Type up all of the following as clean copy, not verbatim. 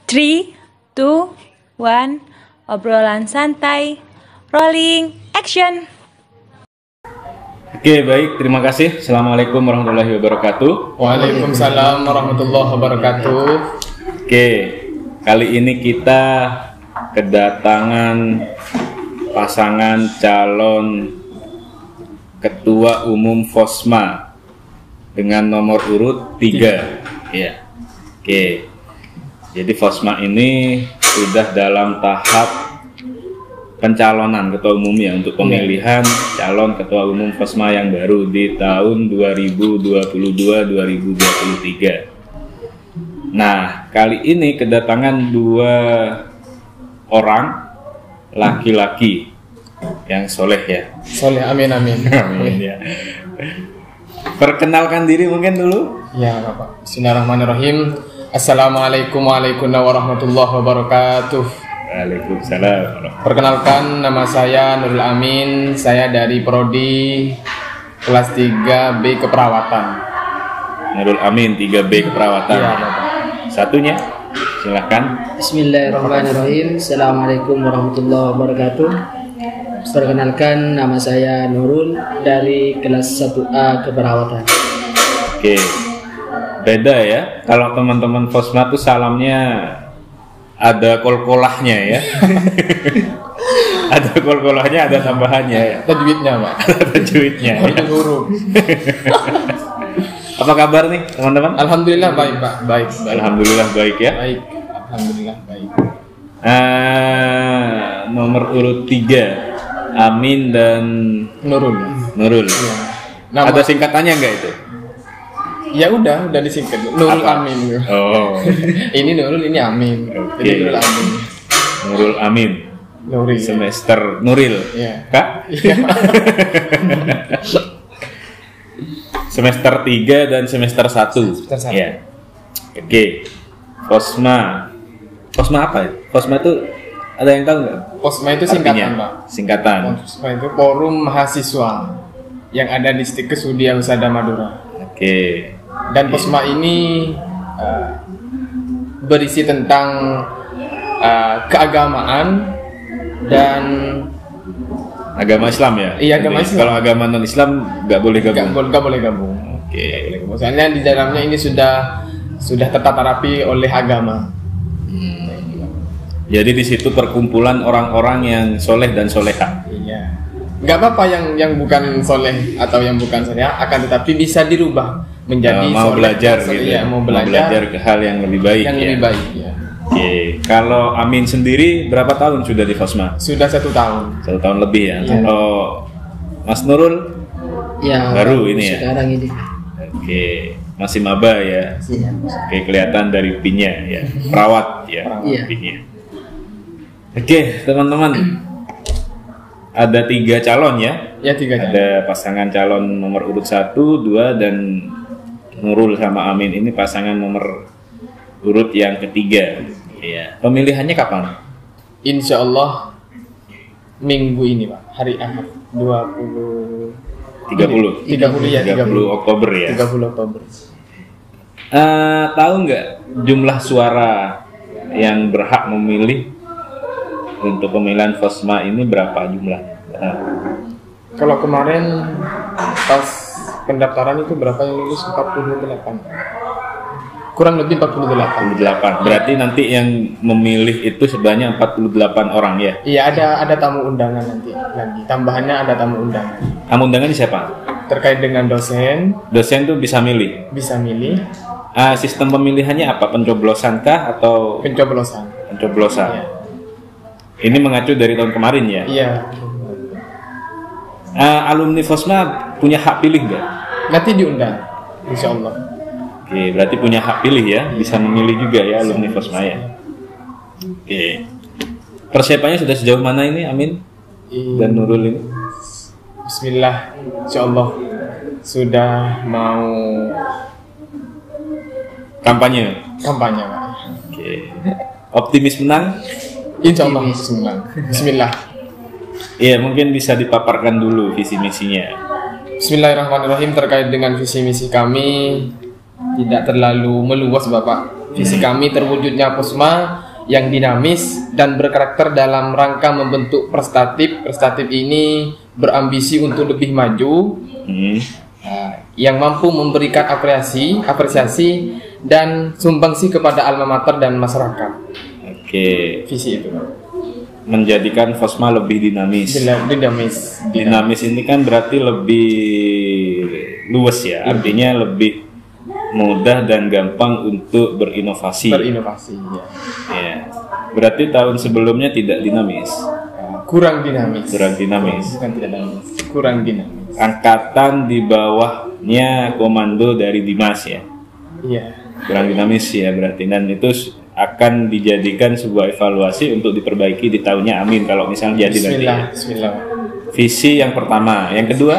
3, 2, 1, obrolan santai, rolling, action. Oke, baik, terima kasih. Assalamualaikum warahmatullahi wabarakatuh. Waalaikumsalam warahmatullahi wabarakatuh. Oke, kali ini kita kedatangan pasangan calon Ketua Umum Fosma dengan nomor urut 3. Ya. Oke. Jadi Fosma ini sudah dalam tahap pencalonan ketua umum ya untuk pemilihan calon ketua umum Fosma yang baru di tahun 2022-2023. Nah, kali ini kedatangan 2 orang laki-laki yang soleh ya. Soleh, amin amin. Amin ya. Perkenalkan diri mungkin dulu. Ya, Bapak. Bismillahirrahmanirrahim. Assalamualaikum warahmatullahi wabarakatuh. Waalaikumsalam. Perkenalkan, nama saya Nurul Amin. Saya dari Prodi kelas 3B Keperawatan. Nurul Amin 3B Keperawatan. Iya, Bapak. Satunya silahkan. Bismillahirrahmanirrahim. Assalamualaikum warahmatullahi wabarakatuh. Perkenalkan, nama saya Nurul dari kelas 1A Keperawatan. Oke. Beda ya. Kalau teman-teman Fosma tuh salamnya ada kol-kolahnya ya. Ada kol-kolahnya, ada tambahannya ya. Tajwidnya, Pak. Ada tajwidnya ya. Huruf. Apa kabar nih teman-teman? Alhamdulillah baik, Pak. Baik. Alhamdulillah baik ya. Baik. Alhamdulillah baik. Nomor urut 3 Amin dan Nurul. Nurul. Ya. Nama, Ada singkatannya enggak itu? ya udah disingkat. Nurul Apa? Amin. Oh. Ini Nurul, ini Amin. Oke. Jadi Nurul Amin. Nurul Amin. Nuril. Semester Nuril. Iya. Kak? Iya. Semester 3 dan semester 1. Semester 1. Ya. Oke. Fosma. Fosma apa ya? Fosma itu ada yang tahu nggak? Posma itu Artinya? singkatan, Pak. Singkatan. Posma itu Forum Mahasiswa yang ada di Kesudia Husada Madura. Oke. Dan Posma ini berisi tentang keagamaan dan Agama Islam ya? Iya, agama Jadi, Islam. Kalau agama non Islam nggak boleh gabung. nggak boleh gabung. Oke. Soalnya di dalamnya ini sudah tertata rapi oleh agama. Jadi di situ perkumpulan orang-orang yang soleh dan soleha. Iya. Nggak apa-apa yang bukan soleh atau yang bukan soleh, akan tetapi bisa dirubah menjadi Mau soleh. belajar gitu. Iya, mau belajar ke hal yang lebih baik yang ya. lebih baik. Ya. Oke. Kalau Amin sendiri berapa tahun sudah di Fosma? Sudah 1 tahun. 1 tahun lebih ya. Iya. Kalau Mas Nurul Ya, Baru ini ya? sekarang ini. oke, masih maba ya. Iya. Oke, kelihatan dari pinnya ya. Perawat ya, Iya. pinnya. Oke, teman-teman. Ada 3 calon ya. Ya, 3 calon. Ada pasangan calon nomor urut 1, 2 dan Nurul sama Amin ini pasangan nomor urut yang ketiga. Iya. Pemilihannya kapan? Insya Allah minggu ini, Pak, hari Ahad 30 ya, 30 Oktober ya. 30 Oktober. Tahu nggak jumlah suara yang berhak memilih untuk pemilihan Fosma ini berapa jumlah? Kalau kemarin pas pendaftaran itu berapa yang lulus? 48. Kurang lebih 48. 48. Berarti nanti yang memilih itu sebanyak 48 orang ya. Iya, ada tamu undangan nanti lagi. Tambahannya ada tamu undangan. Tamu undangan siapa? Terkait dengan dosen, Dosen tuh bisa milih. bisa milih Sistem pemilihannya apa? Pencoblosan kah atau pencoblosan. pencoblosan? Iya. Ini mengacu dari tahun kemarin ya. Iya. Alumni Fosma punya hak pilih nggak? Nanti diundang, insya Allah. Oke, berarti punya hak pilih ya, bisa memilih juga ya alumni Fosma ya. Oke. Persiapannya sudah sejauh mana ini Amin dan Nurul ini? Bismillah, insya Allah sudah mau Kampanye. kampanye, Pak. Oke. Optimis menang? Insya Allah Bismillah. Iya, mungkin bisa dipaparkan dulu visi misinya. Bismillahirrahmanirrahim. Terkait dengan visi misi kami tidak terlalu meluas, Bapak. Visi kami terwujudnya Posma yang dinamis dan berkarakter dalam rangka membentuk prestatif. Prestatif ini berambisi untuk lebih maju, yang mampu memberikan apresiasi dan sumbangsi kepada alma mater dan masyarakat. Oke. Visi itu. Menjadikan Fosma lebih dinamis. Dinamis ini kan berarti lebih luas ya, artinya lebih mudah dan gampang untuk berinovasi. Ya. Ya. Berarti tahun sebelumnya tidak dinamis. Kurang dinamis. Bukan tidak dinamis. Kurang dinamis. Angkatan di bawahnya komando dari Dimas ya. Iya. Kurang dinamis ya berarti, dan itu akan dijadikan sebuah evaluasi untuk diperbaiki di tahunnya. Amin kalau misalnya jadi nanti. Bismillah. Visi yang pertama, yang kedua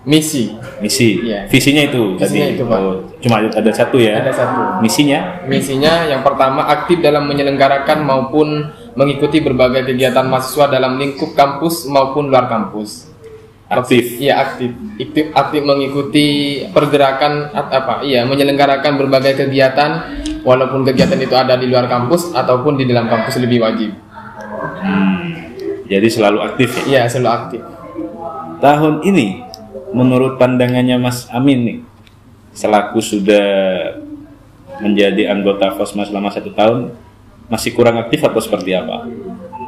misi. Iya. Visinya itu tadi. Itu, Pak. Cuma ada satu ya. Ada satu. Misinya yang pertama aktif dalam menyelenggarakan maupun mengikuti berbagai kegiatan mahasiswa dalam lingkup kampus maupun luar kampus. aktif. Iya, aktif mengikuti pergerakan menyelenggarakan berbagai kegiatan walaupun kegiatan itu ada di luar kampus ataupun di dalam kampus lebih wajib. Jadi selalu aktif ya? Iya, selalu aktif. Tahun ini menurut pandangannya Mas Amin nih, selaku sudah menjadi anggota Fosma selama 1 tahun, masih kurang aktif atau seperti apa?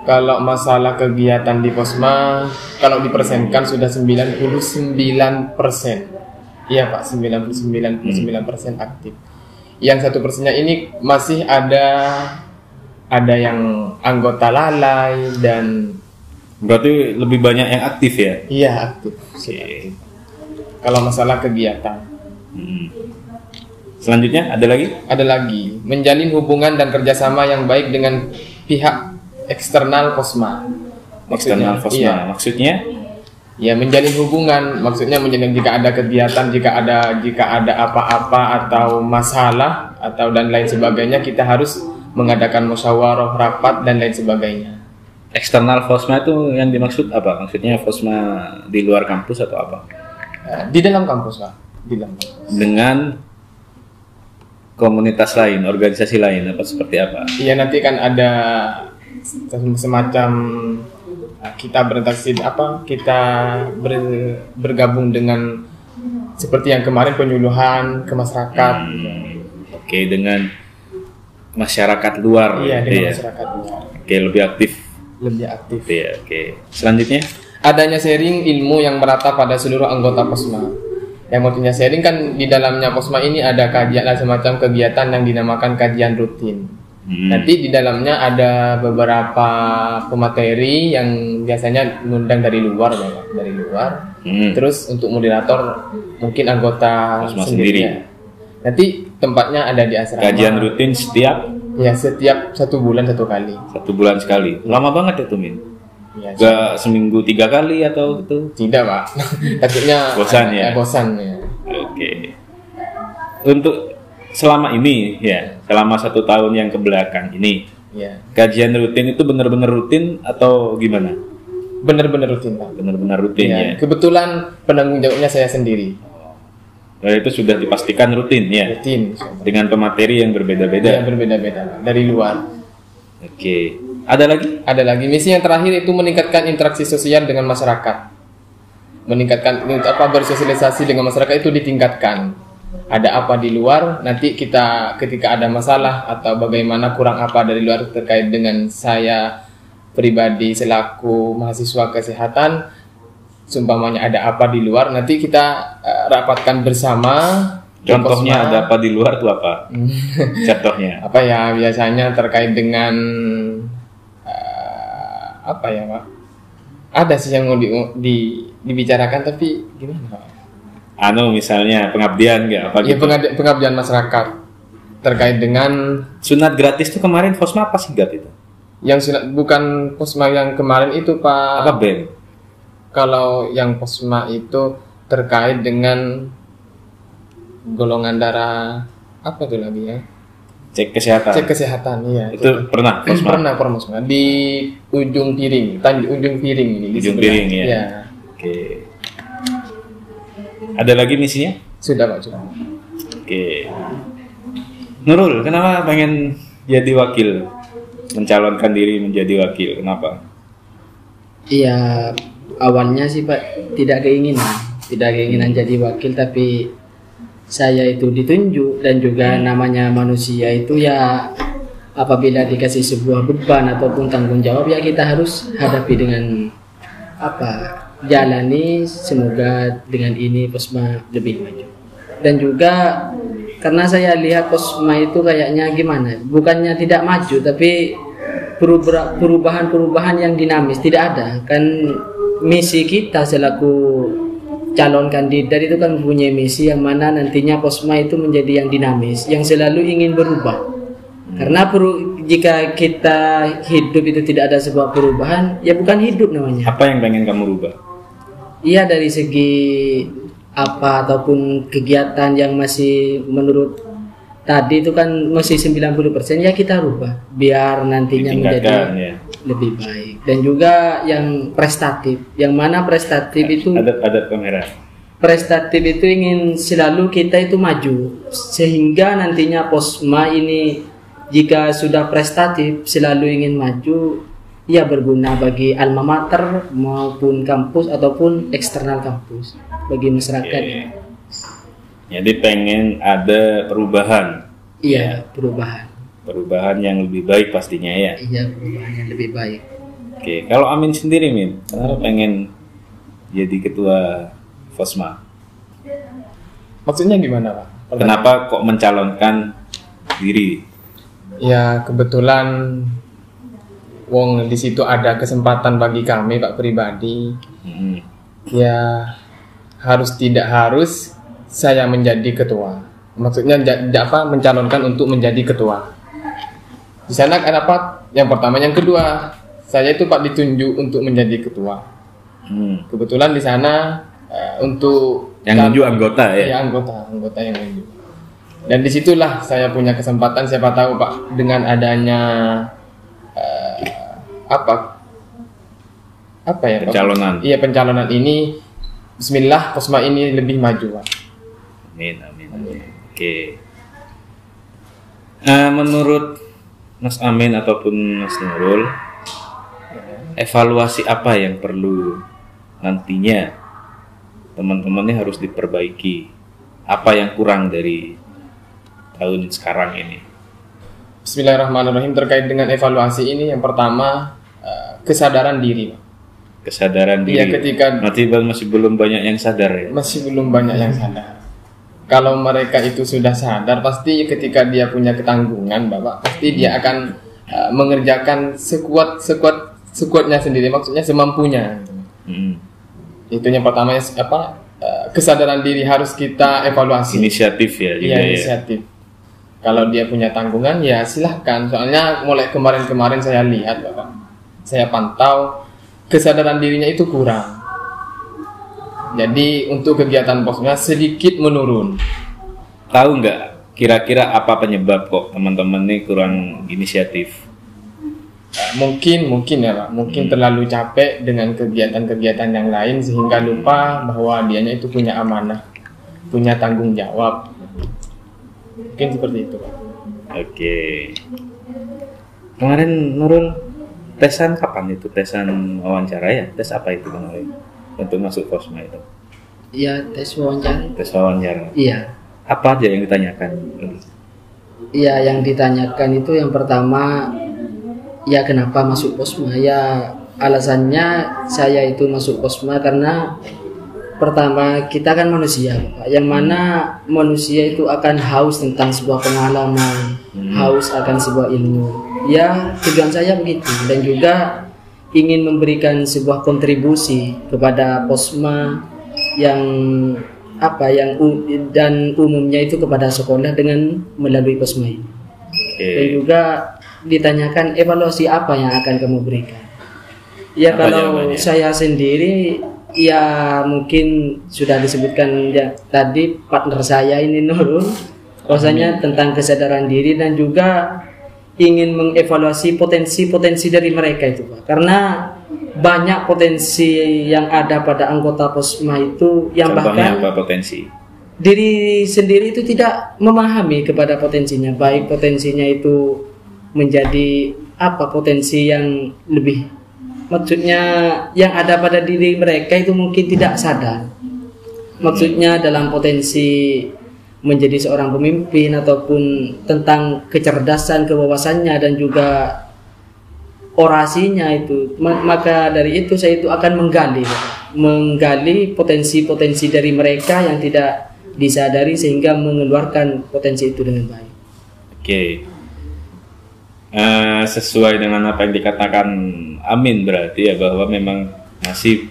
Kalau masalah kegiatan di Fosma, kalau dipersenkan sudah 99%. Iya Pak, 99% aktif. Yang 1%-nya ini masih ada yang anggota lalai dan berarti lebih banyak yang aktif ya? Iya, aktif. Oke. Kalau masalah kegiatan. Selanjutnya ada lagi? Ada lagi, menjalin hubungan dan kerjasama yang baik dengan pihak eksternal Fosma. Eksternal Fosma, iya. Maksudnya? Ya, menjalin hubungan, maksudnya jika ada kegiatan, jika ada apa-apa atau masalah atau dan lain sebagainya, kita harus mengadakan musyawarah, rapat dan lain sebagainya. Eksternal Fosma itu yang dimaksud apa? Maksudnya Fosma di luar kampus atau apa? Di dalam kampus, Pak. Di dalam kampus. Dengan komunitas lain, organisasi lain, apa seperti apa? Iya, nanti kan ada semacam kita berinteraksi kita bergabung dengan seperti yang kemarin penyuluhan ke masyarakat. Oke, dengan masyarakat luar. Iya, dengan masyarakat luar. Oke, lebih aktif. Ya, oke. Selanjutnya, adanya sharing ilmu yang merata pada seluruh anggota Posma. Yang maksudnya sharing kan di dalamnya Posma ini ada kajian, semacam kegiatan yang dinamakan kajian rutin. Nanti di dalamnya ada beberapa pemateri yang biasanya mengundang dari luar. Terus untuk moderator mungkin anggota Posma sendiri. Nanti tempatnya ada di asrama. Kajian rutin setiap 1 bulan 1 kali. 1 bulan sekali. Lama banget ya tuh, Min? Ya, gak seminggu 3 kali atau gitu? Tidak, Pak. Takutnya bosan ya? Bosan ya. Oke. Untuk selama ini ya, selama 1 tahun yang kebelakang ini, kajian rutin itu benar-benar rutin atau gimana? Benar-benar rutin, Pak. Benar-benar rutin ya. Kebetulan penanggung jawabnya saya sendiri. Itu sudah dipastikan rutin ya? Rutin. Dengan pemateri yang berbeda-beda? Yang berbeda-beda, dari luar. Oke. Ada lagi? Ada lagi. Misi yang terakhir itu meningkatkan interaksi sosial dengan masyarakat. Bersosialisasi dengan masyarakat itu ditingkatkan. Ada apa di luar, nanti kita ketika ada masalah atau bagaimana kurang apa dari luar terkait dengan saya pribadi selaku mahasiswa kesehatan, seumpamanya ada apa di luar, nanti kita rapatkan bersama. Contohnya ada apa di luar itu apa? Contohnya? Apa ya, biasanya terkait dengan apa ya, Pak? Ada sih yang mau dibicarakan, tapi gimana, Pak? Misalnya pengabdian nggak? Apa ya, gitu? Pengabdian masyarakat terkait dengan sunat gratis itu kemarin Fosma apa singkat itu? Yang sunat bukan Fosma yang kemarin itu, Pak. Apa BEM? Kalau yang Fosma itu terkait dengan golongan darah apa itu lagi ya? Cek kesehatan, iya. Itu pernah Fosma? Pernah Fosma di ujung piring, ujung piring ini. Ujung piring ya. Ya. Oke. Ada lagi misinya? Sudah, Pak, sudah. Oke. Nurul, kenapa pengen jadi wakil? Mencalonkan diri menjadi wakil, kenapa? Iya, awalnya sih Pak tidak keinginan jadi wakil, tapi saya itu ditunjuk, dan juga namanya manusia itu ya apabila dikasih sebuah beban ataupun tanggung jawab ya kita harus hadapi dengan jalani, semoga dengan ini Posma lebih maju. Dan juga karena saya lihat Posma itu kayaknya gimana, bukannya tidak maju tapi perubahan yang dinamis tidak ada. Kan misi kita selaku calon kandidat itu kan punya misi yang mana nantinya Posma itu menjadi yang dinamis, yang selalu ingin berubah. Karena jika kita hidup itu tidak ada sebuah perubahan, ya bukan hidup namanya. Apa yang pengen kamu rubah? Iya, dari segi ataupun kegiatan yang masih menurut tadi itu kan masih 90% ya kita rubah biar nantinya menjadi lebih baik. Dan juga yang prestatif, yang mana prestatif itu ada kamera. Prestatif itu ingin selalu kita itu maju, sehingga nantinya Posma ini jika sudah prestatif selalu ingin maju, ya berguna bagi alma mater maupun kampus ataupun eksternal kampus bagi masyarakat. Jadi pengen ada perubahan. Iya, perubahan. Perubahan yang lebih baik pastinya ya. Iya, perubahan yang lebih baik. Oke, kalau Amin sendiri Min, kenapa pengen jadi ketua Posma? Maksudnya gimana Pak? Kenapa kok mencalonkan diri? Ya kebetulan wong di situ ada kesempatan bagi kami Pak pribadi. Ya harus tidak harus saya menjadi ketua. Maksudnya mencalonkan untuk menjadi ketua. Di sana kenapa? Yang pertama, yang kedua, saya itu Pak ditunjuk untuk menjadi ketua. Kebetulan di sana untuk yang nunjuk anggota ya. Ya anggota yang nunjuk. Dan disitulah saya punya kesempatan, siapa tahu Pak dengan adanya pencalonan. Iya, pencalonan ini, Bismillah Posma ini lebih maju Pak. Amin. Oke. Menurut Mas Amin ataupun Mas Nurul, evaluasi apa yang perlu nantinya teman-temannya harus diperbaiki? Apa yang kurang dari tahun sekarang ini? Bismillahirrahmanirrahim. Terkait dengan evaluasi ini, yang pertama kesadaran diri. Kesadaran diri. Ya, ketika masih belum banyak yang sadar ya. Masih belum banyak yang sadar. Kalau mereka itu sudah sadar, pasti ketika dia punya ketanggungan, Bapak, pasti dia akan mengerjakan sekuatnya sendiri, maksudnya semampunya. Itu yang pertama, kesadaran diri harus kita evaluasi. Inisiatif ya juga. Iya, inisiatif. Kalau dia punya tanggungan ya silahkan. Soalnya mulai kemarin saya lihat Bapak, saya pantau kesadaran dirinya itu kurang. Jadi untuk kegiatan Posma sedikit menurun. Tahu nggak kira-kira apa penyebab kok teman-teman ini kurang inisiatif? Mungkin ya Pak, mungkin terlalu capek dengan kegiatan-kegiatan yang lain sehingga lupa bahwa dianya itu punya amanah, punya tanggung jawab. Mungkin seperti itu Pak. Oke. Kemarin Nurul tesan kapan itu? Tesan wawancara ya? Tes apa itu kemarin untuk masuk Posma itu? Iya, tes wawancara. Tes wawancara. Iya. Apa aja yang ditanyakan? Iya, yang ditanyakan itu yang pertama, ya kenapa masuk Posma? Ya alasannya saya itu masuk Posma karena pertama kita kan manusia, Pak. Yang mana manusia itu akan haus tentang sebuah pengalaman, haus akan sebuah ilmu. Ya tujuan saya begitu, dan juga ingin memberikan sebuah kontribusi kepada Posma yang dan umumnya itu kepada sekolah dengan melalui Posma ini. Dan juga ditanyakan evaluasi apa yang akan kamu berikan. Ya apa kalau jawabannya? Saya sendiri ya mungkin sudah disebutkan ya, tadi partner saya ini Nurul, rasanya tentang kesadaran diri dan juga ingin mengevaluasi potensi dari mereka itu Pak. Karena banyak potensi yang ada pada anggota Posma itu yang contohnya bahkan apa potensi? diri sendiri itu tidak memahami kepada potensinya, baik potensinya itu menjadi apa, potensi yang lebih, maksudnya yang ada pada diri mereka itu mungkin tidak sadar, maksudnya dalam potensi menjadi seorang pemimpin ataupun tentang kecerdasan, kewawasannya dan juga orasinya itu. Maka dari itu saya itu akan menggali potensi-potensi dari mereka yang tidak disadari sehingga mengeluarkan potensi itu dengan baik. Oke. Sesuai dengan apa yang dikatakan Amin, berarti ya bahwa memang masih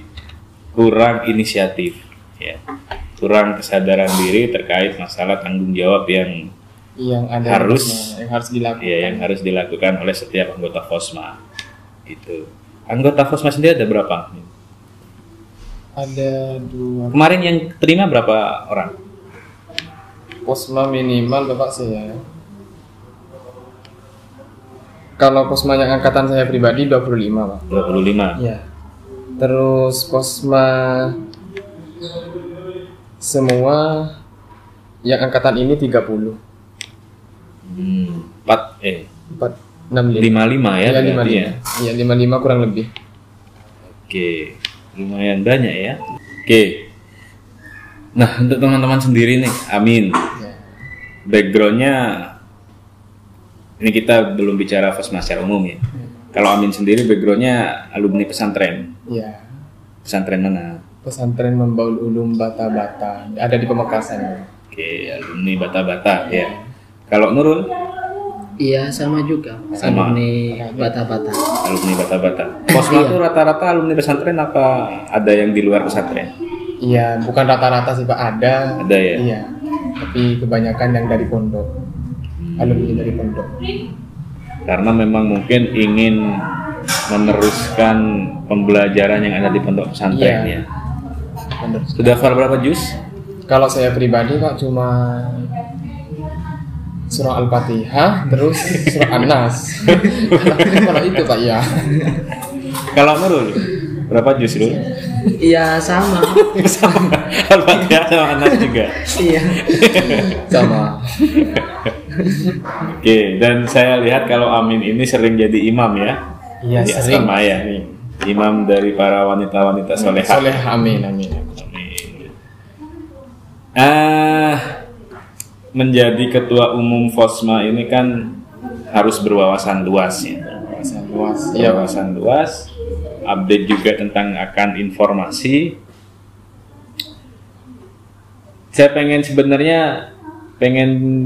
kurang inisiatif, ya, kurang kesadaran diri terkait masalah tanggung jawab yang ada harus dilakukan. Ya, yang harus dilakukan oleh setiap anggota FOSMA. Itu. Anggota FOSMA sendiri ada berapa? Ada 2. Kemarin yang terima berapa orang? Posma minimal Bapak saya. Kalau Posma yang angkatan saya pribadi 25, Pak. 25. Ya. Terus Posma semua yang angkatan ini 30. 55 ya, Iya, berarti 55. ya. Iya, 55 kurang lebih. Oke, lumayan banyak ya. Oke. Nah, untuk teman-teman sendiri nih, Amin. Ya. Backgroundnya, ini kita belum bicara FOSMA secara umum ya. Kalau Amin sendiri backgroundnya alumni pesantren. Iya. Pesantren mana? Pesantren Membaul Ulum Bata-Bata, ada di Pamekasan. Oke, alumni Bata-Bata ya. Kalau Nurul? Iya, sama juga. Sama. Alumni Bata-Bata. Alumni Bata-Bata. FOSMA itu rata-rata alumni pesantren apa ada yang di luar pesantren? Iya, bukan rata-rata sih Pak, ada. Ada ya? Iya. Tapi kebanyakan yang dari pondok. Alumni dari pondok. Karena memang mungkin ingin meneruskan pembelajaran yang ada di pondok pesantren Iya. ya. Sudah hafal berapa juz? Kalau saya pribadi Pak cuma surah Al-Fatihah, terus surah An-Nas. Kalau itu Pak ya. Kalau Nurul berapa juz Nurul? Iya, sama. Sama. Al-Fatihah sama An-Nas juga. Iya. Sama. Oke, dan saya lihat kalau Amin ini sering jadi imam ya. Iya, di sering. asrama ya. Imam dari para wanita-wanita solehah. Soleh, amin, amin. Menjadi ketua umum FOSMA ini kan harus berwawasan luas ya. Luas. Iya, Pak. Wawasan luas, update juga tentang akan informasi. Saya pengen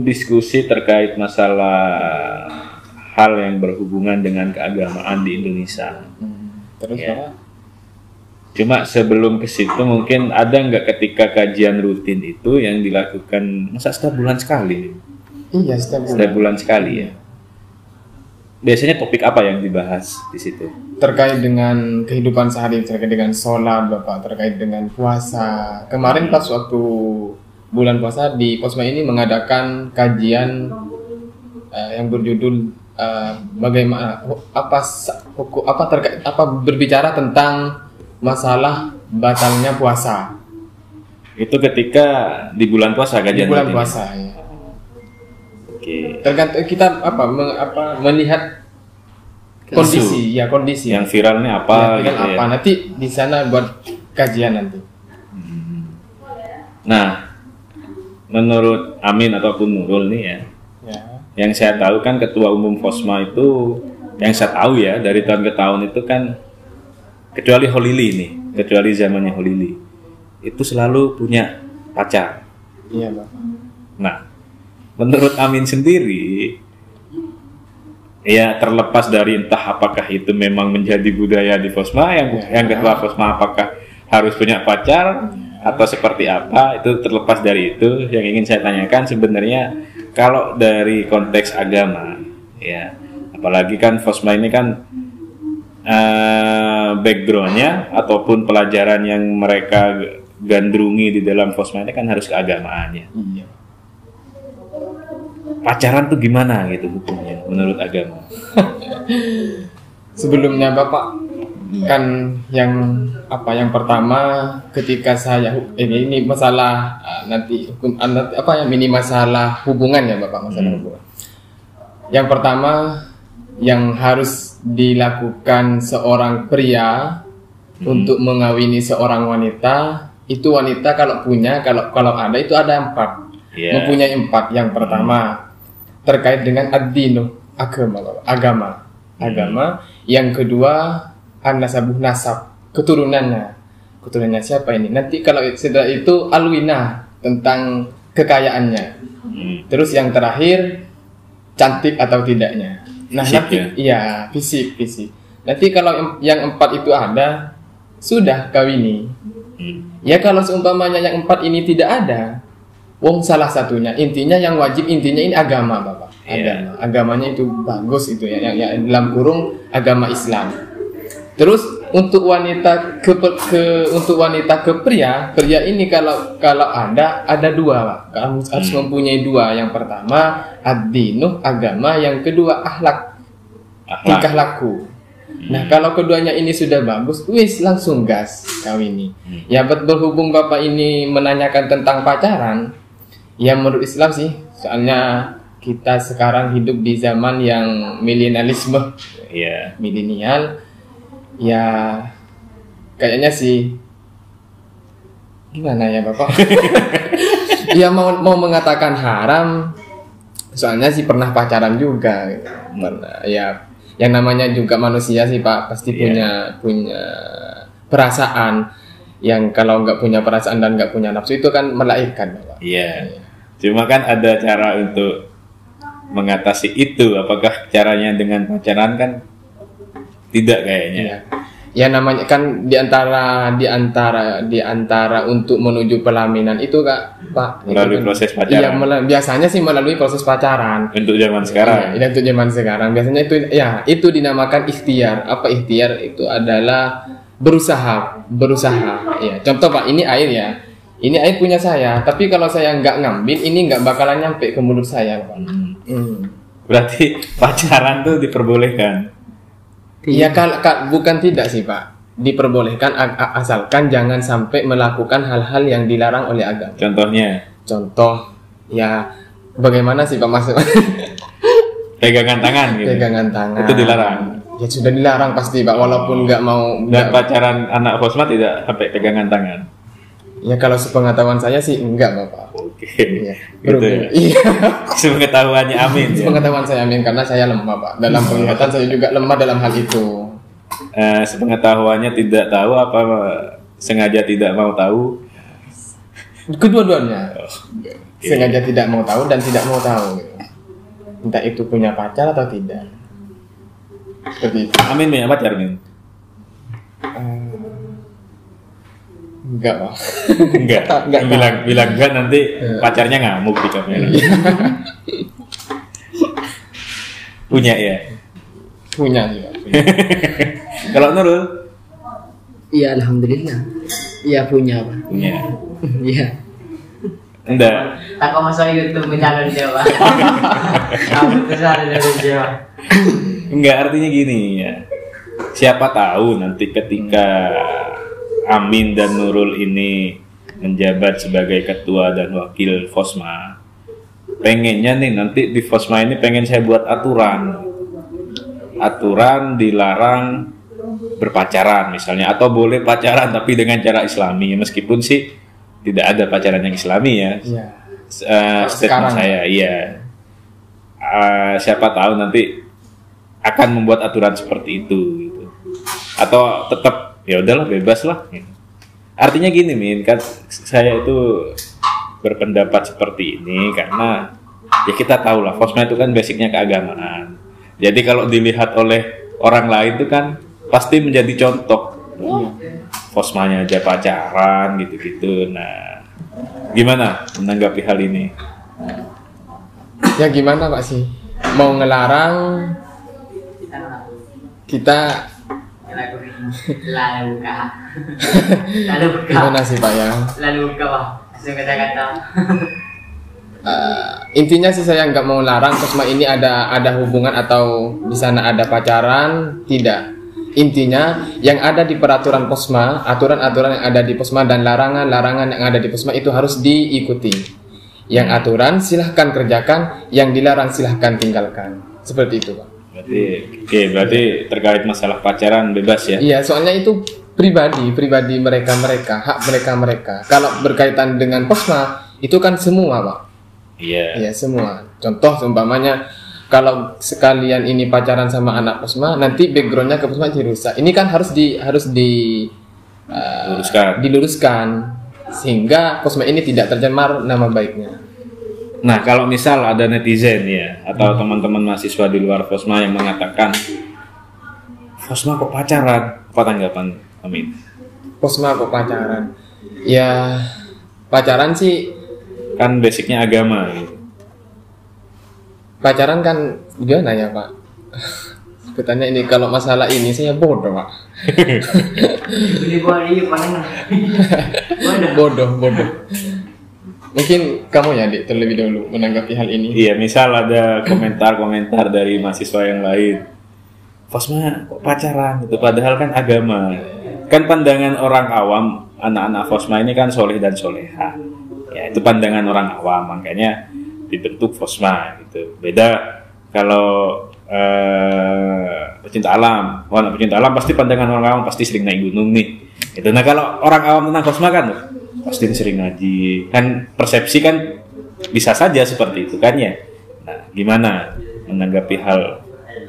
diskusi terkait masalah hal yang berhubungan dengan keagamaan di Indonesia. Terus Ya. Pak? Cuma sebelum ke situ mungkin ada nggak ketika kajian rutin itu yang dilakukan masa setiap bulan sekali? Iya, setiap Setiap bulan. bulan sekali ya. Biasanya topik apa yang dibahas di situ? Terkait dengan kehidupan sehari, terkait dengan sholat Bapak, terkait dengan puasa. Kemarin pas waktu bulan puasa di Posma ini mengadakan kajian yang berjudul bagaimana berbicara tentang masalah batalnya puasa. Itu ketika di bulan puasa Di kajian bulan rutin? puasa ya. Oke. Tergantung kita melihat kondisi Yang viralnya apa ya, gitu apa ya. nanti di sana buat kajian nanti. Nah, menurut Amin ataupun Nurul nih ya, Ya. yang saya tahu kan ketua umum FOSMA itu, yang saya tahu ya dari tahun ke tahun itu kan, kecuali Holili nih, kecuali zamannya Holili, itu selalu punya pacar. Iya, Pak. Nah, menurut Amin sendiri, ya terlepas dari entah apakah itu memang menjadi budaya di FOSMA, yang ketua FOSMA apakah harus punya pacar atau seperti apa, itu terlepas dari itu. Yang ingin saya tanyakan sebenarnya kalau dari konteks agama, ya apalagi kan FOSMA ini kan backgroundnya ataupun pelajaran yang mereka gandrungi di dalam FOSMA ini kan harus keagamaannya. Iya. Pacaran tuh gimana gitu hukumnya menurut agama? Sebelumnya Bapak Kan yang pertama ketika saya ini masalah nanti ini masalah hubungan ya Bapak, masalah hubungan. Yang pertama yang harus dilakukan seorang pria untuk mengawini seorang wanita, itu wanita kalau ada itu ada 4. Mempunyai 4. Yang pertama terkait dengan ad-dinu, agama. Yang kedua an-nasabuh, nasab, keturunannya siapa ini. Nanti kalau setelah itu alwina, tentang kekayaannya. Terus yang terakhir cantik atau tidaknya. Nah, nanti fisik. Nanti kalau yang 4 itu ada, sudah kawini. Ya kalau seumpamanya yang 4 ini tidak ada, salah satunya, intinya yang wajib ini agama Bapak. Agamanya itu bagus itu ya, yang dalam kurung agama Islam. Terus untuk wanita ke pria ini kalau ada 2 Pak. Kamu harus mempunyai 2. Yang pertama ad-dinu, agama, yang kedua akhlak, tingkah laku. Nah, kalau keduanya ini sudah bagus, langsung gas kawini. Ya berhubung Bapak ini menanyakan tentang pacaran, ya menurut Islam sih, soalnya kita sekarang hidup di zaman yang milenialisme, milenial, ya kayaknya sih gimana ya Bapak? Ya mau mengatakan haram, soalnya sih pernah pacaran juga, ya yang namanya juga manusia sih Pak, pasti punya perasaan. Yang kalau nggak punya perasaan dan nggak punya nafsu itu kan melahirkan Bapak. Cuma kan ada cara untuk mengatasi itu. Apakah caranya dengan pacaran? Kan tidak kayaknya. Ya namanya kan di antara untuk menuju pelaminan itu Pak, melalui proses pacaran. Biasanya sih melalui proses pacaran. Untuk zaman sekarang. Untuk zaman sekarang biasanya itu dinamakan ikhtiar. Apa ikhtiar? Itu adalah berusaha. Ya, contoh Pak, ini air ya. Ini air punya saya, tapi kalau saya nggak ngambil, ini nggak bakalan nyampe ke mulut saya, Pak. Berarti pacaran tuh diperbolehkan? Iya, bukan tidak sih Pak. Diperbolehkan asalkan jangan sampai melakukan hal-hal yang dilarang oleh agama. Contoh, ya bagaimana sih Pak maksudnya? Pegangan tangan gitu. Pegangan tangan. Itu dilarang. Ya sudah dilarang pasti Pak, walaupun nggak mau. Dan pacaran anak Fosma tidak sampai pegangan tangan? Ya kalau sepengetahuan saya sih enggak Bapak. Oke. Iya. Gitu ya. Iya. Sepengetahuannya amin. Sepengetahuan saya amin, karena saya lemah Pak. Dalam penglihatan saya juga lemah dalam hal itu. Sepengetahuannya tidak tahu apa sengaja tidak mau tahu? Kedua-duanya. Sengaja tidak mau tahu dan tidak mau tahu. Entah itu punya pacar atau tidak. Seperti itu. Amin punya pacar, Min? Enggak Pak. Enggak. Bilang enggak nanti pacarnya ngamuk di kamera. Punya ya? Punya juga. Kalau Nurul? Iya, alhamdulillah. Iya punya Pak. Punya. Iya. Enggak. Tak kau masuk YouTube calon Jawa. Kamu besar dari Jawa. Enggak, artinya gini ya. Siapa tahu nanti ketika Amin dan Nurul ini menjabat sebagai ketua dan wakil Fosma, pengennya nih nanti di Fosma ini pengen saya buat aturan dilarang berpacaran misalnya, atau boleh pacaran tapi dengan cara Islami, meskipun sih tidak ada pacaran yang Islami ya. Statement saya siapa tahu nanti akan membuat aturan seperti itu gitu. Atau tetap ya udahlah bebas lah gitu. Artinya gini Min, kan saya itu berpendapat seperti ini karena ya kita tahu lah Fosma itu kan basicnya keagamaan. Jadi kalau dilihat oleh orang lain itu kan pasti menjadi contoh. Fosmanya aja pacaran gitu-gitu. Nah, gimana menanggapi hal ini? Ya gimana Pak sih? Mau ngelarang kita lalu buka. Gimana sih Pak ya? Lalu buka Pak. Langsung kata-kata. Intinya sih saya nggak mau larang Fosma ini ada hubungan atau di sana ada pacaran, tidak. Intinya yang ada di peraturan Posma, aturan-aturan yang ada di Posma dan larangan-larangan yang ada di Posma itu harus diikuti. Yang aturan silahkan kerjakan, yang dilarang silahkan tinggalkan. Seperti itu, Pak. Berarti terkait masalah pacaran bebas ya? Iya, soalnya itu pribadi mereka, hak mereka. Kalau berkaitan dengan Posma itu kan semua, Pak. Iya. Iya, semua. Contoh seumpamanya kalau sekalian ini pacaran sama anak Posma, nanti backgroundnya ke Posma dirusak. Ini kan harus diluruskan sehingga Posma ini tidak tercemar nama baiknya. Nah, kalau misal ada netizen ya atau teman-teman mahasiswa di luar Posma yang mengatakan Posma kok pacaran, apa tanggapan Amin? Posma kok pacaran? Ya, pacaran sih kan basicnya agama gitu. Pacaran kan gimana ya, Pak? Katanya ini kalau masalah ini saya bodoh, Pak. bodoh. Mungkin kamu ya, Dik, terlebih dahulu menanggapi hal ini. Iya, misal ada komentar-komentar dari mahasiswa yang lain. Posma kok pacaran itu padahal kan agama. Kan pandangan orang awam, anak-anak Posma ini kan soleh dan soleha. Ya, itu pandangan orang awam, makanya dibentuk Posma gitu. Beda kalau pecinta alam. Anak pecinta alam pasti pandangan orang awam pasti sering naik gunung nih. Itu. Nah, kalau orang awam tentang Posma kan pasti sering ngaji. Kan persepsi kan bisa saja seperti itu kan ya. Nah, gimana menanggapi hal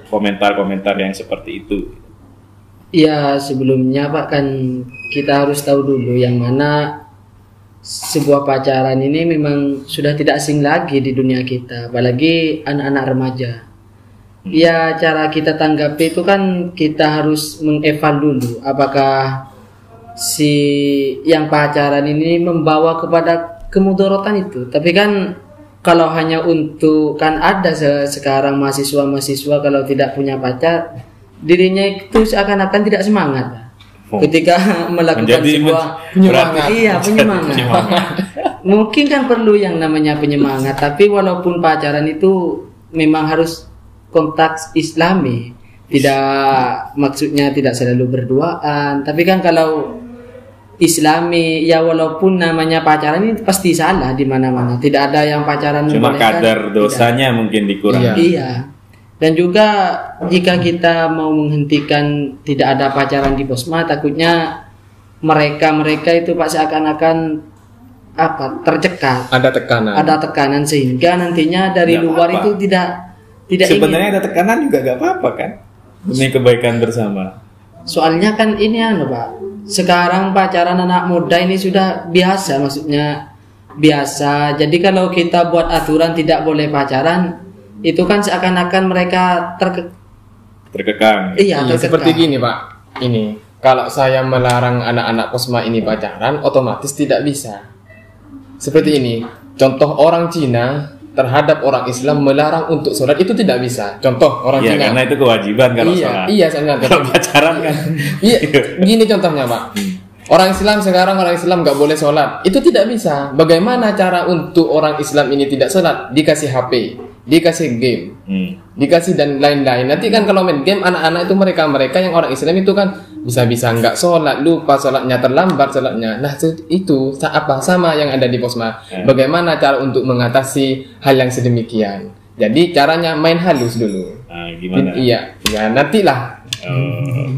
komentar-komentar yang seperti itu? Ya, sebelumnya Pak, kan kita harus tahu dulu yang mana sebuah pacaran ini memang sudah tidak asing lagi di dunia kita, apalagi anak-anak remaja. Ya, cara kita tanggapi itu kan kita harus mengeval dulu apakah si yang pacaran ini membawa kepada kemudorotan itu. Tapi kan kalau hanya untuk, kan ada sekarang mahasiswa kalau tidak punya pacar, dirinya itu seakan-akan tidak semangat ketika melakukan sebuah penyemangat. Iya, penyemangat. Mungkin kan perlu yang namanya penyemangat, tapi walaupun pacaran itu memang harus konteks Islami. Tidak, maksudnya tidak selalu berduaan, tapi kan kalau Islami ya walaupun namanya pacaran ini pasti salah di mana-mana. Tidak ada yang pacaran cuma kadar dosanya tidak. Mungkin dikurangi. Iya. Dan juga jika kita mau menghentikan tidak ada pacaran di Posma, takutnya mereka itu Pak seakan-akan tercekat. Ada tekanan sehingga nantinya dari luar itu tidak sebenarnya ingin. Ada tekanan juga gak apa-apa kan? Demi kebaikan bersama. Soalnya kan ini Pak. Sekarang pacaran anak muda ini sudah biasa, maksudnya biasa. Jadi kalau kita buat aturan tidak boleh pacaran, itu kan seakan-akan mereka terkekang. Iya, terkekang. Seperti gini, Pak. Ini, kalau saya melarang anak-anak Posma ini pacaran, otomatis tidak bisa. Seperti ini, contoh orang Cina terhadap orang Islam melarang untuk sholat itu tidak bisa. Contoh orang Cina. Karena itu kewajiban kalau sholat. Iya, sangat. Kalau pacaran kan. Iya, gini contohnya, Pak. Orang Islam nggak boleh sholat, itu tidak bisa. Bagaimana cara untuk orang Islam ini tidak sholat? Dikasih HP, dikasih game, dikasih dan lain-lain. Nanti kan kalau main game anak-anak itu mereka yang orang Islam itu kan bisa-bisa nggak sholat, lupa sholatnya, terlambat sholatnya. Nah itu sama yang ada di Posma. Bagaimana cara untuk mengatasi hal yang sedemikian? Jadi caranya main halus dulu. Gimana? Iya, ya nantilah.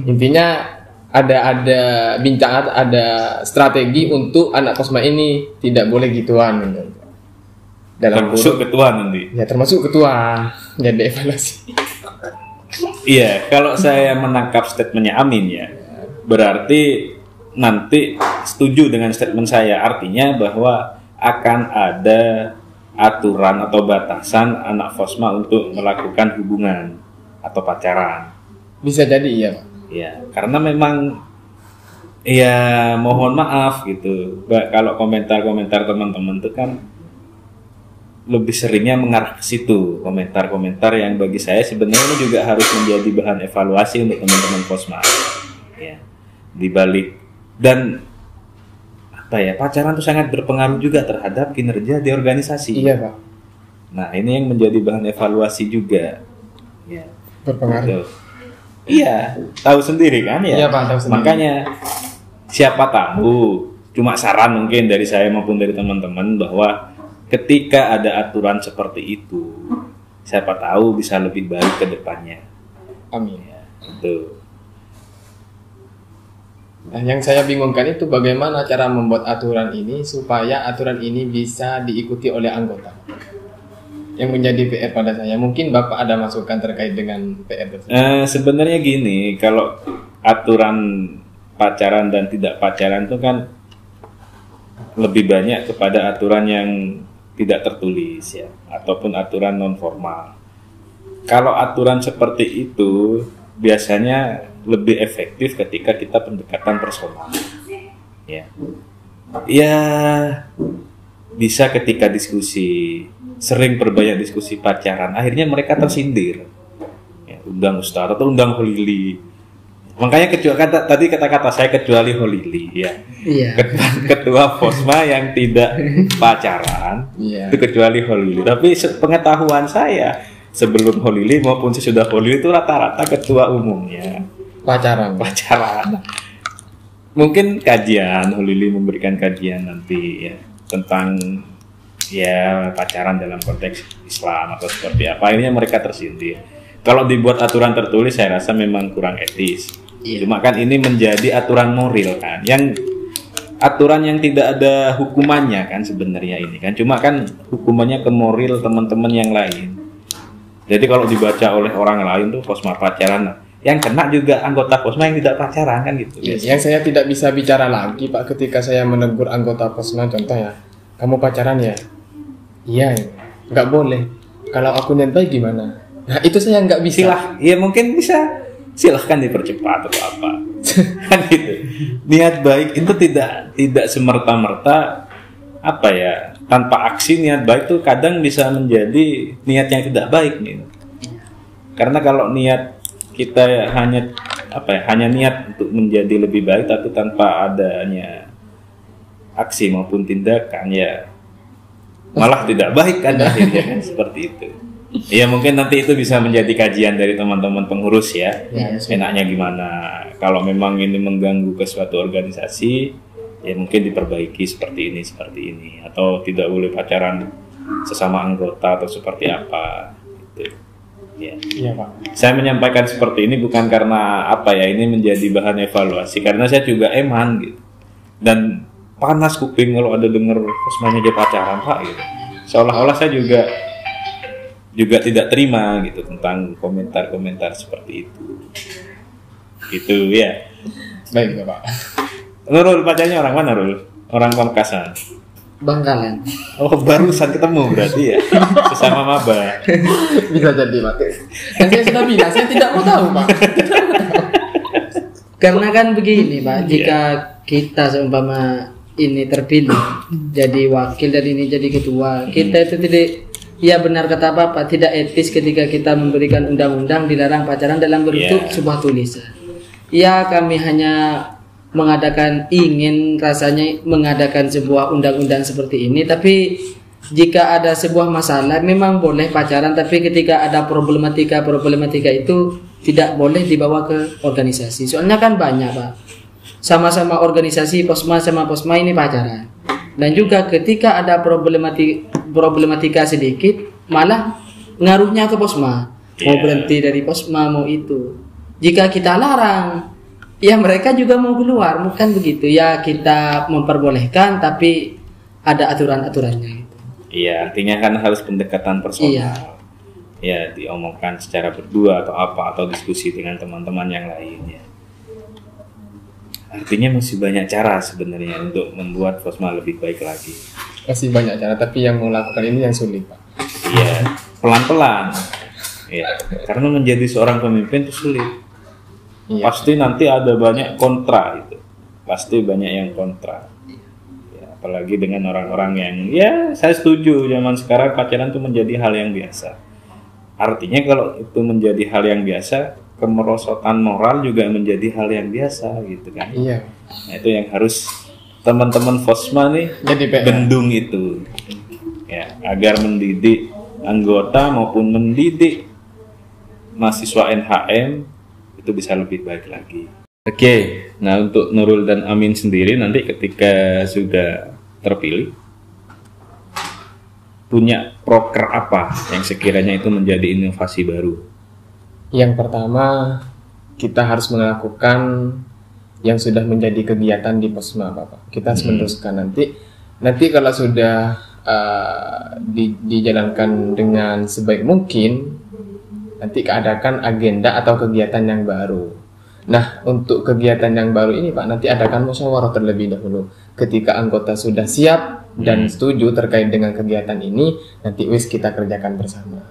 Intinya ada bincangan, ada strategi untuk anak Posma ini tidak boleh gituan. Termasuk ketua nanti. Ya termasuk ketua. Jadi evaluasi. Iya, kalau saya menangkap statementnya Amin ya, berarti nanti setuju dengan statement saya. Artinya bahwa akan ada aturan atau batasan anak Posma untuk melakukan hubungan atau pacaran. Bisa jadi iya, Pak. Ya, karena memang ya mohon maaf gitu. Kalau komentar-komentar teman-teman itu kan lebih seringnya mengarah ke situ, komentar-komentar yang bagi saya sebenarnya ini juga harus menjadi bahan evaluasi untuk teman-teman Posma. Ya, dibalik dan pacaran itu sangat berpengaruh juga terhadap kinerja di organisasi. Iya, Pak. Nah, ini yang menjadi bahan evaluasi juga. Ya, berpengaruh. gitu. Iya, tahu sendiri kan ya. Iya, Pak, tahu sendiri. Makanya siapa tahu, cuma saran mungkin dari saya maupun dari teman-teman bahwa ketika ada aturan seperti itu, siapa tahu bisa lebih baik ke depannya. Amin. Ya, itu. Nah, yang saya bingungkan itu bagaimana cara membuat aturan ini supaya aturan ini bisa diikuti oleh anggota. Yang menjadi PR pada saya. Mungkin Bapak ada masukan terkait dengan PR tersebut. Sebenarnya gini, kalau aturan pacaran dan tidak pacaran itu kan lebih banyak kepada aturan yang tidak tertulis ya, ataupun aturan non formal. Kalau aturan seperti itu biasanya lebih efektif ketika kita pendekatan personal. Ya, ya bisa ketika diskusi, sering berbanyak diskusi pacaran, akhirnya mereka tersindir. Ya, undang ustadz atau undang holili. Makanya tadi kata-kata saya kecuali holili ya. Iya. Ketua Posma yang tidak pacaran itu kecuali holili. Tapi pengetahuan saya sebelum holili maupun sesudah holili itu rata-rata ketua umumnya Pacaran. Mungkin kajian holili memberikan kajian nanti ya tentang ya pacaran dalam konteks Islam atau seperti apa. Akhirnya mereka tersindir. Kalau dibuat aturan tertulis saya rasa memang kurang etis. Iya. Cuma kan ini menjadi aturan moral kan. Yang aturan yang tidak ada hukumannya kan sebenarnya ini kan. Cuma kan hukumannya ke moral teman-teman yang lain. Jadi kalau dibaca oleh orang lain tuh Posma pacaran, yang kena juga anggota Posma yang tidak pacaran kan gitu. Yang saya tidak bisa bicara lagi Pak ketika saya menegur anggota Posma, contoh ya, kamu pacaran ya? Iya, nggak boleh. Kalau aku niat baik gimana? Nah itu saya nggak bisa. Ya mungkin bisa. Silahkan dipercepat atau apa. Kan gitu. Niat baik itu tidak semerta-merta apa ya, tanpa aksi niat baik itu kadang bisa menjadi niat yang tidak baik gitu. Karena kalau niat kita hanya niat untuk menjadi lebih baik tapi tanpa adanya aksi maupun tindakan ya malah tidak baik kan akhirnya kan seperti itu. Ya mungkin nanti itu bisa menjadi kajian dari teman-teman pengurus ya. Enaknya gimana kalau memang ini mengganggu ke suatu organisasi ya mungkin diperbaiki seperti ini atau tidak boleh pacaran sesama anggota atau seperti apa gitu. Ya. Iya Pak. Saya menyampaikan seperti ini bukan karena apa ya, ini menjadi bahan evaluasi karena saya juga eman gitu. Dan panas kuping kalau ada dengar Posmanya dia pacaran Pak gitu. Seolah-olah saya juga tidak terima gitu tentang komentar-komentar seperti itu. Gitu ya. Baik Bapak. Nurul pacarnya orang mana Nurul? Orang Pamekasan. Bangkalan. Oh barusan ketemu berarti ya. Sesama maba. Bisa jadi Pak. Dan saya sudah bilang saya tidak mau tahu Pak. Karena kan begini Pak, jika kita seumpama ini terpilih jadi wakil dan ini jadi ketua, kita itu tidak, ya benar kata Bapak, tidak etis ketika kita memberikan undang-undang dilarang pacaran dalam bentuk sebuah tulisan. Ya kami hanya ingin rasanya mengadakan sebuah undang-undang seperti ini, tapi jika ada sebuah masalah memang boleh pacaran, tapi ketika ada problematika itu tidak boleh dibawa ke organisasi. Soalnya kan banyak Pak, sama-sama organisasi Posma sama Posma ini pacaran, dan juga ketika ada problematika sedikit malah ngaruhnya ke Posma, mau berhenti dari Posma mau itu. Jika kita larang ya mereka juga mau keluar, bukan begitu ya, kita memperbolehkan tapi ada aturan-aturannya gitu. Iya, artinya kan harus pendekatan personal. Iya. Ya, diomongkan secara berdua atau apa, atau diskusi dengan teman-teman yang lainnya. Artinya masih banyak cara sebenarnya untuk membuat Posma lebih baik lagi. Masih banyak cara, tapi yang melakukan ini yang sulit Pak. Iya, pelan-pelan. Iya, karena menjadi seorang pemimpin itu sulit. Iya. Pasti nanti ada banyak kontra itu. Pasti banyak yang kontra. Ya, apalagi dengan orang-orang yang ya saya setuju zaman sekarang pacaran itu menjadi hal yang biasa. Artinya kalau itu menjadi hal yang biasa, kemerosotan moral juga menjadi hal yang biasa gitu kan. Iya. Nah, itu yang harus teman-teman Posma nih Jadi PR. bendung itu. Ya, agar mendidik anggota maupun mendidik mahasiswa NHM itu bisa lebih baik lagi. Oke, nah untuk Nurul dan Amin sendiri nanti ketika sudah terpilih, punya proker apa yang sekiranya itu menjadi inovasi baru? Yang pertama, kita harus melakukan yang sudah menjadi kegiatan di Posma, Bapak. Kita harus meneruskan nanti kalau sudah dijalankan dengan sebaik mungkin, nanti adakan agenda atau kegiatan yang baru. Nah, untuk kegiatan yang baru ini, Pak, nanti adakan musyawarah terlebih dahulu. Ketika anggota sudah siap dan setuju terkait dengan kegiatan ini, nanti kita kerjakan bersama.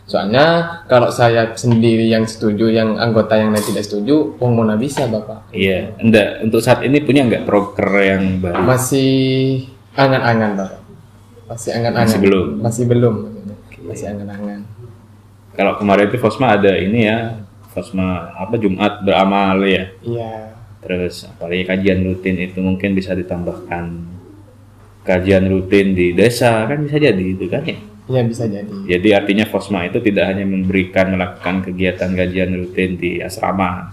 Soalnya kalau saya sendiri yang setuju, yang anggota yang lain tidak setuju, mana bisa, Bapak? Iya, enggak. Untuk saat ini punya enggak proker yang baru? Masih angan-angan, Bapak. Masih angan-angan. Masih belum? Masih belum. Masih angan-angan. Kalau kemarin itu Fosma ada ini ya, Fosma Jumat beramal ya. Iya. Terus apalagi kajian rutin itu mungkin bisa ditambahkan kajian rutin di desa, kan bisa jadi itu kan ya? Iya, bisa jadi. Jadi artinya Fosma itu tidak hanya melakukan kegiatan kajian rutin di asrama,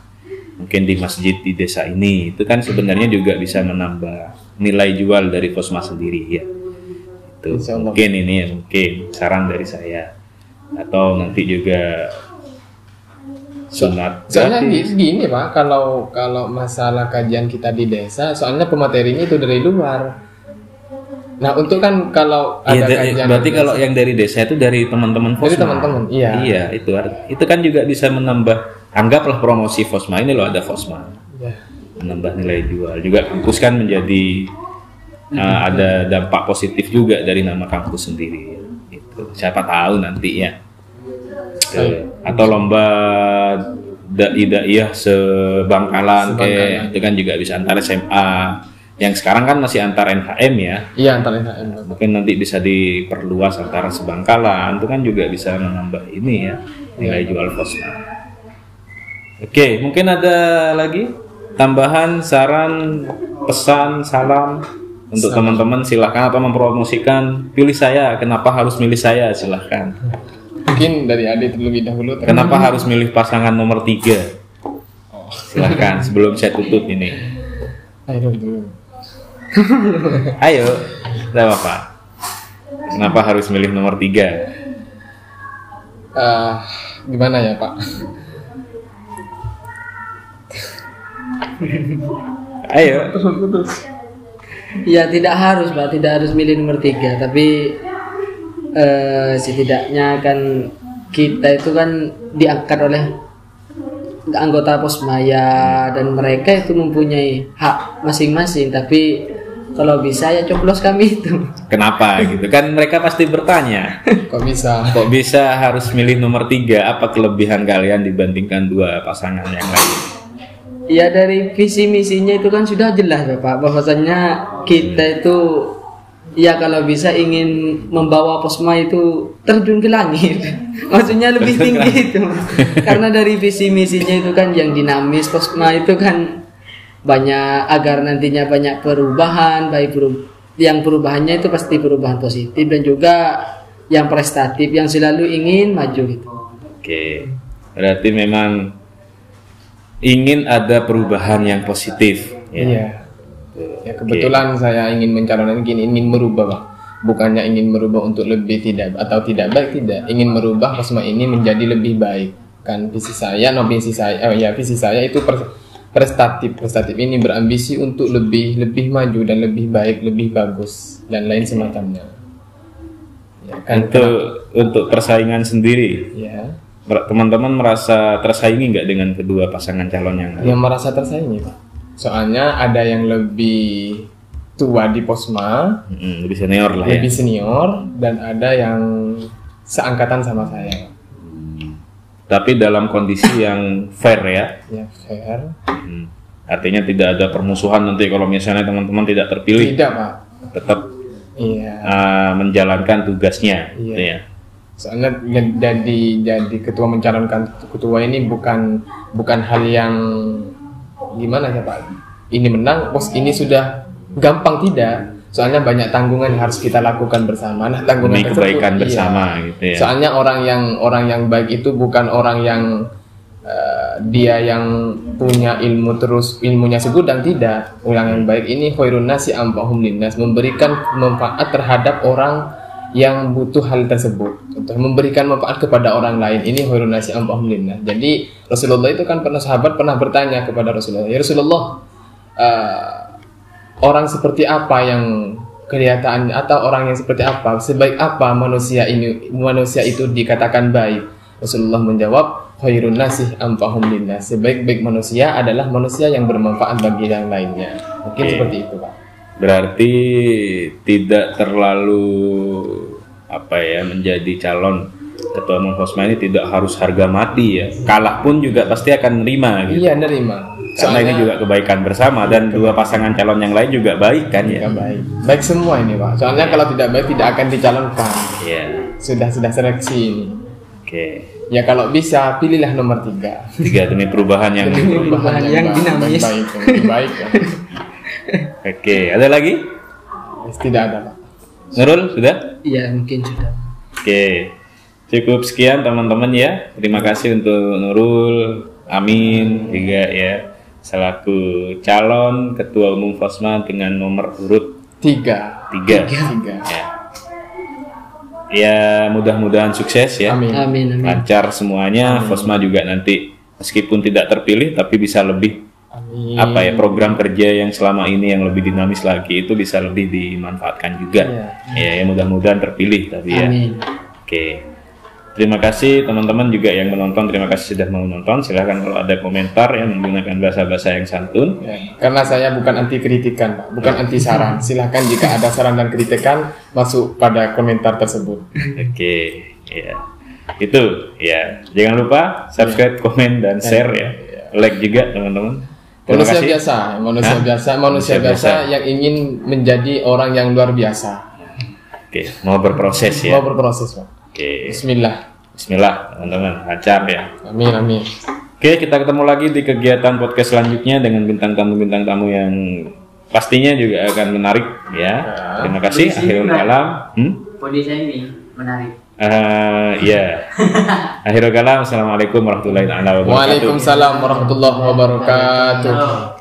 mungkin di masjid di desa ini, itu kan sebenarnya juga bisa menambah nilai jual dari Fosma sendiri ya. Itu mungkin ini ya, mungkin saran dari saya. Atau nanti juga sunat. Soalnya gini, Pak, kalau masalah kajian kita di desa, soalnya pematerinya itu dari luar. Nah, untuk kan kalau ada kajian berarti kalau yang dari desa itu dari teman-teman Fosma. Dari teman-teman, iya. Iya, itu kan juga bisa menambah, anggaplah promosi Fosma ini loh, ada Fosma. Iya. Menambah nilai jual. Juga kampus kan menjadi ada dampak positif juga dari nama kampus sendiri. Itu siapa tahu nanti ya. Atau lomba daiyah sebangkalan kayak itu kan juga bisa antar SMA. Yang sekarang kan masih antar NHM ya. Iya, antar NHM. Mungkin nanti bisa diperluas antara sebangkalan, itu kan juga bisa menambah ini ya, nilai jual Fosma. Oke, mungkin ada lagi tambahan, saran, pesan, salam untuk teman-teman, silahkan, atau mempromosikan pilih saya, kenapa harus milih saya, silahkan. Mungkin dari Ade terlebih dahulu. Kenapa harus milih pasangan nomor 3? Silahkan sebelum saya tutup ini. Ayo dulu. Ayo, tidak apa-apa. Kenapa harus milih nomor 3? Gimana ya, Pak? Ayo. Ya tidak harus, Pak, tidak harus milih nomor 3, tapi setidaknya kan kita itu kan diangkat oleh anggota Posmaya dan mereka itu mempunyai hak masing-masing, tapi kalau bisa ya coblos kami itu. Kenapa gitu kan, mereka pasti bertanya. Kok bisa harus milih nomor 3? Apa kelebihan kalian dibandingkan 2 pasangan yang lain? Ya dari visi misinya itu kan sudah jelas, Bapak, bahwasannya kita itu ya kalau bisa ingin membawa Posma itu terjun ke langit. Maksudnya lebih tinggi itu. Karena dari visi misinya itu kan yang dinamis, Posma itu kan banyak, agar nantinya banyak perubahan, baik yang perubahannya itu pasti perubahan positif dan juga yang prestatif, yang selalu ingin maju gitu. Oke, berarti memang ingin ada perubahan yang positif ya. Iya. Ya, kebetulan saya ingin mencalonkan ingin merubah, Pak. Bukannya ingin merubah untuk lebih tidak atau tidak baik, tidak. Ingin merubah Posma ini menjadi lebih baik. Kan visi saya itu prestatif ini berambisi untuk lebih maju dan lebih baik, lebih bagus dan lain semacamnya. Ya, kan untuk persaingan sendiri. Ya. Teman-teman merasa tersaingi nggak dengan kedua pasangan calon yang lain? Yang merasa tersaingi, Pak. Soalnya ada yang lebih tua di Posma, lebih senior lah lebih senior, dan ada yang seangkatan sama saya. Tapi dalam kondisi yang fair ya? Ya, fair. Artinya tidak ada permusuhan nanti kalau misalnya teman-teman tidak terpilih. Tidak, Pak. Tetap menjalankan tugasnya. Iya. Gitu ya. Soalnya jadi ketua, mencalonkan ketua ini bukan hal yang gimana ya, Pak. Ini menang, pos ini sudah gampang, tidak. Soalnya banyak tanggungan yang harus kita lakukan bersama. Nah, tanggungan demi kebaikan bersama gitu ya. Soalnya orang yang baik itu bukan orang yang dia yang punya ilmu terus ilmunya segudang, tidak. Ulang yang baik ini khairun nasi anfa'uhum linnas, memberikan manfaat terhadap orang yang butuh hal tersebut, untuk memberikan manfaat kepada orang lain, ini khairun nasi anfa'uhum linnas. Jadi Rasulullah itu kan sahabat pernah bertanya kepada Rasulullah, ya Rasulullah, orang seperti apa yang kelihatan, atau orang yang seperti apa, sebaik apa manusia itu dikatakan baik? Rasulullah menjawab, khairun nasi anfa'uhum linnas, sebaik-baik manusia adalah manusia yang bermanfaat bagi yang lainnya. Mungkin seperti itu, Pak. Berarti tidak terlalu menjadi calon ketua umum Fosma ini tidak harus harga mati ya. Kalah pun juga pasti akan menerima gitu. Iya, nerima. Karena ini juga kebaikan bersama dan dua pasangan calon yang lain juga baik kan ya. Baik semua ini, Pak. Soalnya kalau tidak baik tidak akan dicalonkan. Iya. Sudah seleksi ini. Oke. Ya kalau bisa pilihlah nomor 3. 3 demi perubahan yang yang dinamis. Baik ya. Oke, ada lagi? Tidak ada, Pak. Nurul sudah? Iya, mungkin sudah. Oke. Cukup sekian teman-teman ya. Terima kasih untuk Nurul, Amin juga ya, selaku calon ketua umum Fosma dengan nomor urut 3. Ya, mudah-mudahan sukses ya. Amin. Amin. Lancar semuanya. Fosma juga nanti meskipun tidak terpilih tapi bisa lebih program kerja yang selama ini yang lebih dinamis lagi itu bisa lebih dimanfaatkan juga. Ya, mudah-mudahan terpilih tapi ya. Amin. Oke. Terima kasih teman-teman juga yang menonton. Terima kasih sudah mau menonton. Silahkan kalau ada komentar yang menggunakan bahasa-bahasa yang santun. Ya, karena saya bukan anti kritikan, Pak, bukan anti saran. Silahkan jika ada saran dan kritikan masuk pada komentar tersebut. Oke, ya. Itu ya. Jangan lupa subscribe, komen dan share ya. Like juga teman-teman. Manusia biasa yang ingin menjadi orang yang luar biasa. Oke, mau berproses ya. Mau berproses, Pak. Oke. Bismillah teman-teman, lancar ya. Amin. Oke, kita ketemu lagi di kegiatan podcast selanjutnya dengan bintang tamu yang pastinya juga akan menarik ya. Terima kasih. Akhirul kalam. Podi saya ini menarik. Ya. Akhirul kalam. Assalamualaikum warahmatullahi wabarakatuh. Waalaikumsalam warahmatullahi wabarakatuh.